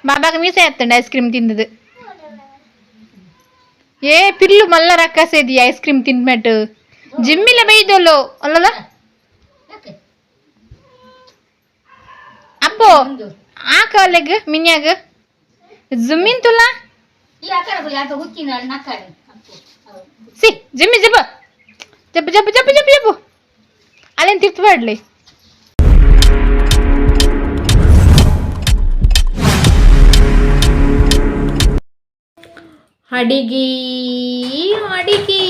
ಬಾಬಾಗ ಮೀಸೆ ಎತ್ತಂడి ice cream ತಿಂದದು ಏ pill ಮಲ್ಲ ರಕ್ಕಸೇದಿ ice cream ತಿನ್ಮೆಟ್ಟು ಜಿಮ್ಮಿಲ ಬೈದೋಲು ಅಲ್ಲಲ್ಲ ಅಪ್ಪೋ ಆ ಕಾಲೆಗ್ ಮಿನ್ಯಾಗ ಜುಮ್ಮಿನ್ ತುಲ ಸಿ ಜಿಮ್ಮಿ ಜಬ್ಬ ಜಬ್ಬ ಜಬ್ಬ ಜಬ್ಬ ಜಬ್ಬ ಜಬ್ಬು ಅಲ್ಲೇನು ತಿರ್ತ್ಬೇಡ್ಲಿ ಅಡಿಗೆ ಅಡಿಗೆ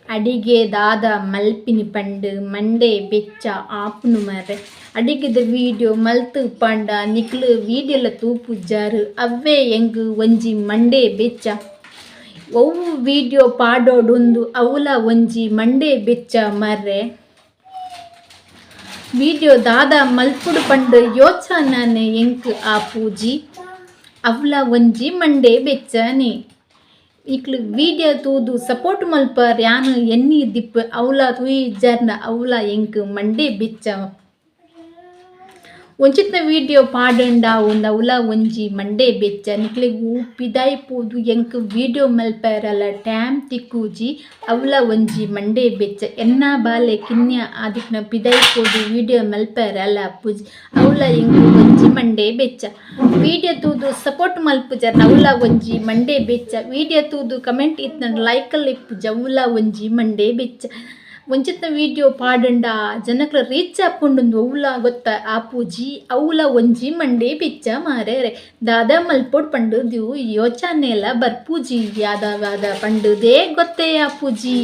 ಅಡಿಗೆ ದಾದ ಮಲ್ಪಿನಿ ಪಂಡು ಮಂಡೆ ಬೆಚ್ಚ ಆಪ್ನು ಮರೆ ಅಡಿಗೆದ ವೀಡಿಯೋ ಮಲ್ತು ಪಂಡ ನಿಕ್ಲು ವೀಡಿಯೋಲ ತೂಪುಜ್ಜಾರು ಅವೇ ಎಂಗು ಒಂಜಿ ಮಂಡೆ ಬೆಚ್ಚ ಒವು ವೀಡಿಯೋ ಪಾಡೋಡೊಂದು ಅವಲ ಒಂಜಿ ಮಂಡೆ ಬೆಚ್ಚ ಮರ್ರೆ ವೀಡಿಯೋ ದಾದ ಮಲ್ಪುಡು ಪಂಡು ಯೋಚನೆ ಎಂಕ್ ಆ ಪೂಜಿ ಅವಲ ಒಂಜಿ ಮಂಡೆ ಬೆಚ್ಚನೆ ಈಕ್ಲು ವೀಡಿಯೋ ತೂದು ಸಪೋರ್ಟ್ ಮಲ್ಪರ್ ಯಾನು ಎನ್ನಿ ದಿಪ್ ಅವಲ ತುಯಿ ಜರ್ನ ಅವಲ ಎಂಕ್ ಮಂಡೆ ಬೆಚ್ಚ ಒಂಚಿತ್ನ ವೀಡಿಯೋ ಪಾಡಂಡ ಒಂದು ಅವಲ ಒಂಜಿ ಮಂಡೆ ಬೆಚ್ಚ ನಿಕ್ಲೆಗ್ ಪಿದಾಯಿ ಪೋದು ಎಂಕ್ ವೀಡಿಯೋ ಮಲ್ಪರಲ್ಲ ಟ್ಯಾಮ್ ತಿಕ್ಕೂಜಿ ಅವಲ ಒಂಜಿ ಮಂಡೆ ಬೆಚ್ಚ ಎನ್ನ ಬಾಲೆ ಕಿನ್ಯ ಆದಿಕ್ನ ಪಿದಾಯಿ ಪೋದು ವೀಡಿಯೋ ಮಲ್ಪರಲ್ಲ ಅಪ್ಪುಜಿ ಅವಲ ಎಂಕ್ ಒಂಜಿ ಮಂಡೆ ಬೆಚ್ಚ ವೀಡಿಯೋ ತೂದು ಸಪೋರ್ಟ್ ಮಲ್ಪುಜರ್ನ ಅವಲ ಒಂಜಿ ಮಂಡೆ ಬೆಚ್ಚ ವೀಡಿಯೋ ತೂದು ಕಮೆಂಟ್ ಇತ್ನ ಲೈಕಲ್ಲಿ ಇಪ್ಪುಜ ಅವಲ ಒಂಜಿ ಮಂಡೆ ಬೆಚ್ಚ ಒಂಚಿತ್ನ ವೀಡಿಯೋ ಪಾಡಂಡ ಜನಕ್ಲ ರೀಚ್ ಆಪುಂಡು ಅವಲ ಗೊತ್ತ ಆಪುಜಿ ಅವಲ ಒಂಜಿ ಮಂಡೆ ಬೆಚ್ಚ ಮಾರೇರೆ ದಾದ ಮಲ್ಪೊಡ್ ಪಂಡು ದಿವು ಯೋಚನೆ ಎಲ್ಲ ಬರ್ಪೂಜಿ ಯಾದ ಪಂಡುದೇ ಗೊತ್ತೇ ಆಪುಜಿ.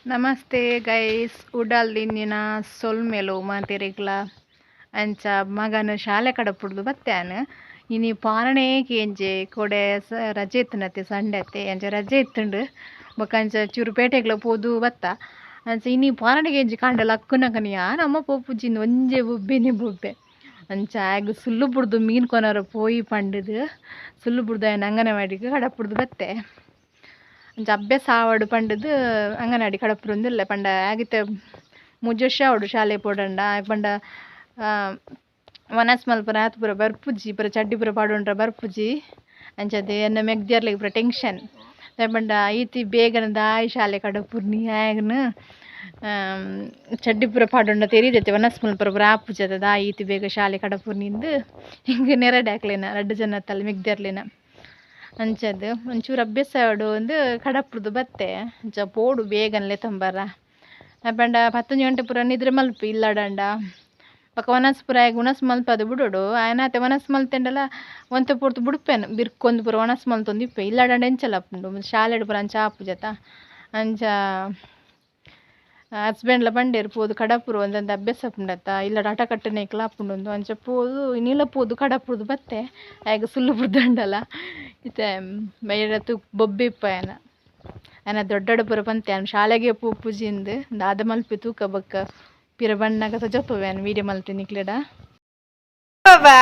ನಮಸ್ತೆ ಗೈಸ್ ಉಡಾಲ್ದಿನ ಸೊಲ್ಮೆಲು ಮಾತಿರಿಗ್ಲ ಅಂಚ ಮಗನ ಶಾಲೆ ಕಡಪುಡ್ದು ಬತ್ತಾನು ಇನಿ ಪಾರಣೆ ಕೇಂಜೆ ಕೊಡೆ ರಜೆ ಇತ್ತನತ್ತೆ ಸಂಡತ್ತೆ ಅಂಚ ರಜೆ ಇತ್ತುಂಡು ಬೊಕಂಚ ಚೂರು ಪೇಟೆಗ್ಲ ಪೋದು ಬತ್ತ ಅಂಚ ಇನಿ ಪಾರಣೆಗೆ ಎಂಜಿ ಕಾಂಡಲ ಅಕ್ಕುನಕನಿಯ ನಮ್ಮ ಪೋಪುಜಿಂದ ಒಂಜೆ ಬೊಬ್ಬೆನೆ ಬೊಬ್ಬೆ ಅಂಚ ಆಗ ಸುಲ್ಲು ಬುಡ್ದು ಮೀನು ಕೊನರ ಪೋಯಿ ಪಂಡದು ಸುಲ್ಲು ಬುಡ್ದು ಆಯ್ನ ಅಂಗನವಾಡಿಗೆ ಕಡಪುಡ್ದು ಬತ್ತೆ ಅಂಚ ಅಭ್ಯಾಸ ಆವಡು ಪಂಡದು ಅಂಗನವಾಡಿ ಕಡಪುರುಂದಿಲ್ಲ ಪಂಡ ಆಗಿತ್ತೆ ಮುಜೋಶ ಆವಡು ಶಾಲೆ ಪೋಡಂಡ ಪಂಡ ವನಸ್ ಮಲ್ಪರ ಆತು ಪೂರ ಬರ್ಪುಜಿ ಪೂರ ಚಡ್ಡಿ ಪೂರ ಪಾಡೋಂಡ್ರ ಬರ್ಪುಜಿ ಅಂಚದೆ ಎನ್ನ ಮೆಗ್ದಿರ್ಲಿಗೆ ಪೂರ ಟೆನ್ಷನ್ ಪಂಡ ಈತಿ ಬೇಗನೆ ದಾಯಿ ಶಾಲೆ ಕಡಪುರ್ನಿ ಆಯಗನ ಚಡ್ಡಿ ಪೂರ ಪಾಡೋಂಡ ತೆರೀದೈತೆ ವನಸ್ ಮಲ್ಪರ ಪೂರ ಆಪುಜದ ದಾಯಿ ಈತಿ ಬೇಗ ಶಾಲೆ ಕಡಪುರ್ನಿಂದು ಹಿಂಗೆ ನೆರಡೆ ಹಾಕ್ಲೇನ ರಡ್ಡು ಜನ ತಲೆ ಮೆಗ್ದಿರ್ಲೇನ ಅಂಚದು ಒಂಚೂರು ಅಭ್ಯಾಸ ಆವಡು ಒಂದು ಕಡಪುರ್ದು ಬತ್ತೆ ಅಂಚ ಪೋಡು ಬೇಗನೆ ತಂಬರ ಪಂಡ 10 ಗಂಟೆ ಪೂರ ನಿದ್ರೆ ಮಲ್ಪು ಇಲ್ಲಡಂಡ ಪಕ್ಕ ವನಸ್ ಪೂರ ಆಗ ಉಣಸ್ ಮಲ್ಪದು ಬಿಡೋಡು ಆಯ್ನಾತೆ ವನಸ್ ಮಲ್ತೆಂಡಲ ಒಂತೆ ಪೂರ್ತು ಬಿಡ್ಪೇನು ಬಿರ್ಕೊಂದು ಪೂರ ವನಸ್ ಮಲ್ತೊಂದು ಇಪ್ಪೆ ಇಲ್ಲಡಂಡ ಎಂಚಲ ಪುಂಡು ಶಾಲೆಡು ಪೂರ ಅಂಚ ಆಪುಜತ ಅಂಚ ಹಸ್ಬೆಂಡ್ಲ ಬಂಡೇರು ಪೋದು ಕಡಪುರು ಒಂದಂತ ಅಭ್ಯಾಸ ಪುಂಡತ್ತ ಇಲ್ಲಡ ಆಟ ಕಟ್ಟನೆ ಕ್ಲಾಪುಂಡು ಅಂಚ ಪೋದು ನೀಲ ಪೋದು ಕಡಪುರ್ದು ಬತ್ತೆ ಆಗ ಸುಲ್ಲು ಬುಡ್ದಂಡಲ ಇತ್ತೆ ಬೈರತ್ತು ಬೊಬ್ಬೆ ಇಪ್ಪ ಆಯ್ನ ದೊಡ್ಡ ಪೂರ ಪಂತೆ ಶಾಲೆಗೆ ಪೂಜಿಂದು ದಾದ ಮಲ್ಪಿ ತೂಕ ಬಕ್ಕ ಪಿರ ಬಣ್ಣಗ ಸಜಪ್ಪವೇನು ವೀಡಿಯೋ ಮಲ್ತಿ ನಿಕ್ಲೆಡ ಬಾಬಾ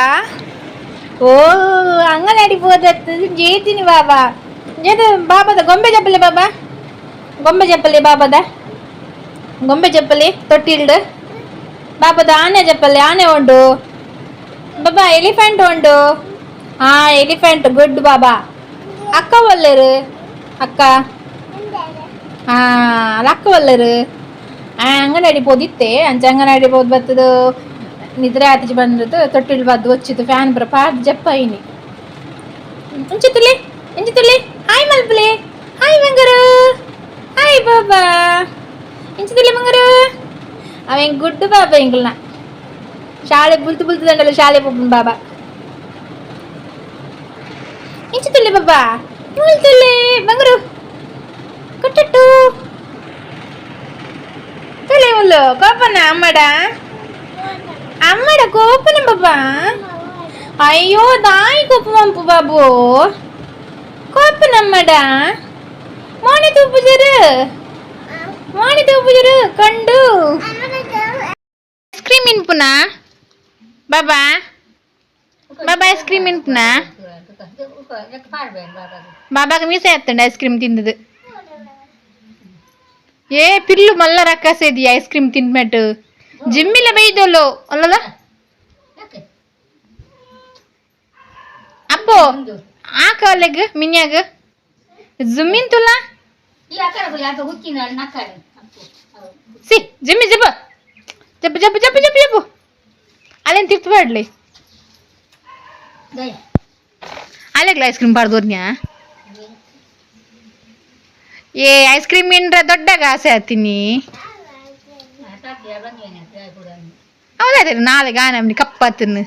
ಓ ಅಂಗನವಾಡಿ ಪೋದತ್ತು ಜೇತಿನಿ ಬಾಬಾ ಜೇದು ಬಾಬಾದ ಗೊಂಬೆ ಚಪ್ಪಲಿ ಬಾಬಾ ಗೊಂಬೆ ಚಪ್ಪಲಿ ಬಾಬಾದ ಗೊಂಬೆ ಚಪ್ಪಲಿ ತೊಟ್ಟಿಲ್ಡು ಬಾಬಾದ ಆನೆ ಚಪ್ಪಲಿ ಆನೆ ಉಂಡು ಬಾಬಾ ಎಲಿಫೆಂಟ್ ಉಂಡು ಹಾ ಎಲಿಫೆಂಟ್ ಗುಡ್ ಬಾಬಾ ಅಕ್ಕ ಒಲ್ಲರು ಅಕ್ಕ ಹಾ ಅಕ್ಕ ಒಲ್ಲರು ಅಂಗನವಾಡಿ ಪೋದಿತ್ತೆ ಅಂಚ ಅಂಗನವಾಡಿ ಪೋದು ಬತ್ತದು ನಿದ್ರೆ ಆತಿಜಿ ಬಂದದ್ದು ತೊಟ್ಟಿಲ್ ಬದ್ದು వచ్చిತ್ತು ಫ್ಯಾನ್ ಪುರ ಪಾಡ್ ಜಪ್ಪೈನಿ ಎಂಚಿತುಲಿ ಹಾಯ್ ಮಲ್ಪಲೆ ಹಾಯ್ ಮಂಗರು ಹಾಯ್ ಬಾಬಾ ಎಂಚಿತುಲಿ ಮಂಗರು ಅವೇನ್ ಗುಡ್ಡು ಬಾಬಾ ಎಂಗಲ್ನ ಶಾಲೆ ಬುಲ್ತು ದಂಡಲ್ಲ ಶಾಲೆ ಪೋಪುನ್ ಬಾಬಾ ಎಂಚಿತುಲಿ ಬಾಬಾ ಮುಲ್ತುಲಿ ಮಂಗರು ಕಟ್ಟಟ್ಟು ಮುಲ್ಲು ಕೋಪನ ಅಮ್ಮಡ ಕೋಪನ ಬಾಬಾ ಅಯ್ಯೋ ದಾಯಿ ಕೋಪ ಮಂಪು ಬಾಬು ಕೋಪನ ಅಮ್ಮಡ ಮೋನಿ ತೂಪುಜರು ಕಂಡು ಐಸ್ ಕ್ರೀಮ್ ಇನ್ಪುನ ಬಾಬಾ ಬಾಬಾ ಐಸ್ ಕ್ರೀಮ್ ಇನ್ಪುನ ಬಾಬಾಗ ಮೀಸೆ ಎತ್ತಂಡ ಐಸ್ ಕ್ರೀಮ್ ತಿಂದದು ಏ ಪಿಲ್ಲು ಮಲ್ಲ ರಕ್ಕಸೇದಿ ಐಸ್ ಕ್ರೀಮ್ ತಿನ್ಮೆಟ್ಟು ಜಿಮ್ಮಿಲ ಬೈದೋಲು ಅಲ್ಲಲ್ಲ ಅಪ್ಪು ಆಕಲೆಗ್ ಮಿನ್ಯಾಗ ಜುಮ್ಮಿನ್ ತುಲ್ಲ ಸಿ ಜಿಮ್ಮಿ ಜಬ್ಬ ಜಬ್ಬ ಜಬ್ಬ ಜಬ್ಬ ಜಬ್ಬ ಜಬ್ಬು ಅಲ್ಲೇನು ತಿರ್ತ್ಬೇಡ್ಲಿ ಅಲ್ಲೆಗ್ಲ ಐಸ್ ಕ್ರೀಮ್ ಬಾರ್ದೋರ್ನ್ಯಾ ಏ ಐಸ್ ಕ್ರೀಮ್ ಇಂದ್ರ ದೊಡ್ಡಗ ಆಸೆ ಆತೀನಿ ಹೌದಾಯ್ತು ನಾಳೆ ಗಾನಮ್ನಿ ಕಪ್ಪಾತನ್ನು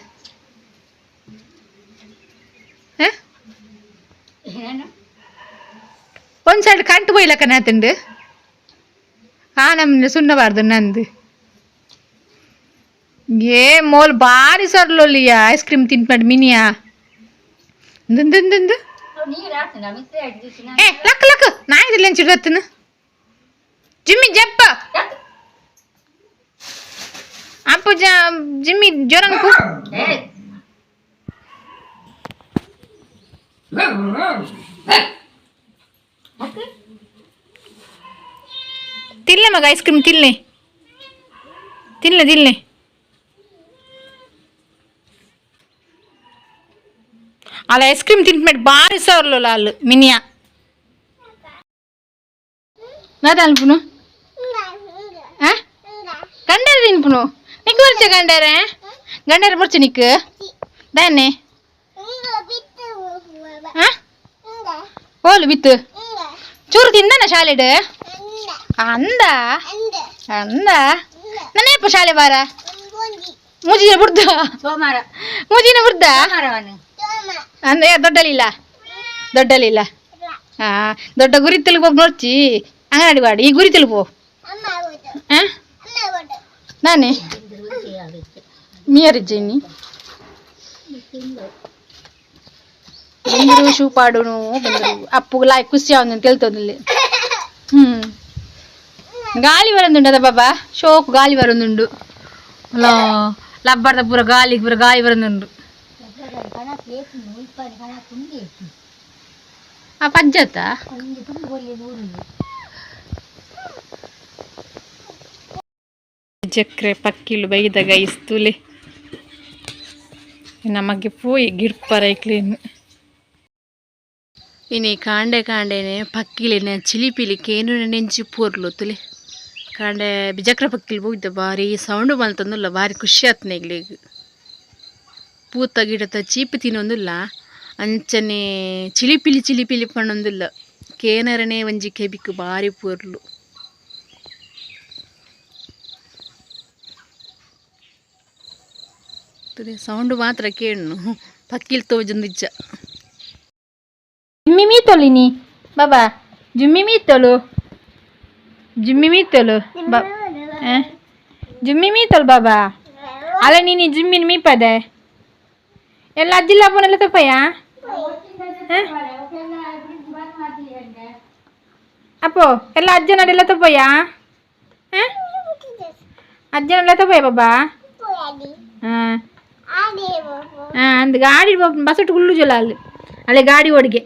ಒಂದು ಸೈಡ್ ಕಂಟು போயிலக்க நேத்துண்டு ನಮ್ನ ಸುಣ್ಣಬಾರ್ದು ನಂದು ಏ ಮೋಲ್ ಬಾರಿ ಸರ್ಲೊಲ್ಲಿಯ ಐಸ್ ಕ್ರೀಮ್ ತಿನ್ಪಂಡು ಮಿನಿಯಾ ದುಂದು ಏ ಲಕ್ ಲಕ್ ನಾ ಇದಿಲ್ಲ ಚಿಡತ್ತನು ಜಿಮ್ಮಿ ಜಪ್ಪ ಅಪ್ಪ ಜಿಮ್ಮಿ ಜ್ವರನ್ಕು ತಿನ್ಲೆ ಮಗ ಐಸ್ ಕ್ರೀಮ್ ತಿನ್ಲೆ ತಿನ್ಲೆ ತಿನ್ಲೆ ಅಲ್ಲ ಐಸ್ ಕ್ರೀಮ್ ತಿನ್ಬೇಡ ಬಾರಿ ಸವರ್ಲಲ್ಲ ಅಲ್ಲಿ ಮಿನಿಯಾ ನಾದಲ್ಪುನು ಗಂಡರ ತಿನ್ಪುನು ನಿಕ್ ಬರ್ಚ ಗಂಡರ ಬರ್ಚ ನಿಕ್ ದಾನೆ ಓಲು ಬಿತ್ತು ಚೂರು ತಿಂದನ ಶಾಲೆಡ್ ಅಂದ ಅಂದ ನನ್ನೇಪ ಶಾಲೆ ಬಾರ ಮುಜಿನ ಬುಡ್ದ ಮುಜಿನ ಬುಡ್ದ ಅಂದ್ರೆ ದೊಡ್ಡಲಿಲ್ಲ ಹಾ ದೊಡ್ಡ ಗುರಿ ತಲುಪ ನೋಡ್ಚಿ ಅಂಗನಡಿ ಬಾಡಿ ಈ ಗುರಿ ತಲುಪು ನಾನೇ ಮಿಯರಿಜ್ಜೇನಿ ಬಂದರು ಶೂ ಪಾಡುನು ಬಂದರು ಅಪ್ಪು ಲಾಯ್ ಖುಷಿ ಅವನು ತಿಳ್ತದಲ್ಲಿ ಗಾಳಿ ಬರಂದುಂಡು ಅದ ಬಾಬಾ ಶೋಕು ಗಾಳಿ ಬರಂದುಂಡು ಲಬ್ಬರ್ದ ಪೂರ ಗಾಳಿ ಬರಂದುಂಡು ಆ ಪಜ್ಜತ್ತ ಚಕ್ರೆ ಪಕ್ಕಿಲು ಬೈದಾಗ ಇಸ್ತುಲೆ ನಮಗೆ ಪೋಯಿ ಗಿರ್ಪರ ಕ್ಲೀನ್ ಇನಿ ಕಾಂಡೆನೆ ಪಕ್ಕಿಲಿನ ಚಿಲಿಪಿಲಿ ಕೇನು ನೆಂಚಿ ಪೋರ್ಲುತ್ತಲೆ ಕಾಂಡೆ ಬಿಜಕ್ರ ಪಕ್ಕಿಲಿ ಹೋಗಿದ್ದ ಭಾರಿ ಸೌಂಡು ಬಂತಂದಿಲ್ಲ ಭಾರಿ ಖುಷಿ ಆತ್ನ ಈಗ ಪೂತ ಗಿಡತ ಚೀಪಿ ತಿನ್ನೊಂದಿಲ್ಲ ಅಂಚನೆ ಚಿಲಿಪಿಲಿ ಪಣ್ಣೊಂದಿಲ್ಲ ಕೇನರನೇ ಒಂಜಿ ಕೆಬಿಕ್ ಭಾರಿ ಪೋರ್ಲು ಸೌಂಡು ಮಾತ್ರ ಕೇಳು ಪಕ್ಕಿಲ್ ತೋಜೊಂದಿಜ್ಜ ಜುಮ್ಮಿ ಮೀತೊಲಿನಿ ಬಾಬಾ ಜುಮ್ಮಿ ಮೀತೊಲು ಜುಮ್ಮಿ ಮೀತೊಲು ಬಾಬಾ ಅಲ್ಲ ನೀನು ಜುಮ್ಮಿನ ಮೀಪದೆ ಎಲ್ಲ ಅಜ್ಜಿಲ್ಲ ಪೋನೆಲ್ಲ ತಪ್ಪಯ್ಯ ಅಪ್ಪೋ ಎಲ್ಲ ಅಜ್ಜನಡೆಲ್ಲ ತಪ್ಪಯ್ಯ ಅಜ್ಜನೆಲ್ಲ ತಪ್ಪಯ್ಯ ಬಾಬಾ அந்த காடி பஸ் விட்டு குள்ளுச்சொல்ல அள்ளு ಗಾಡಿ ಓಡಿಗೆ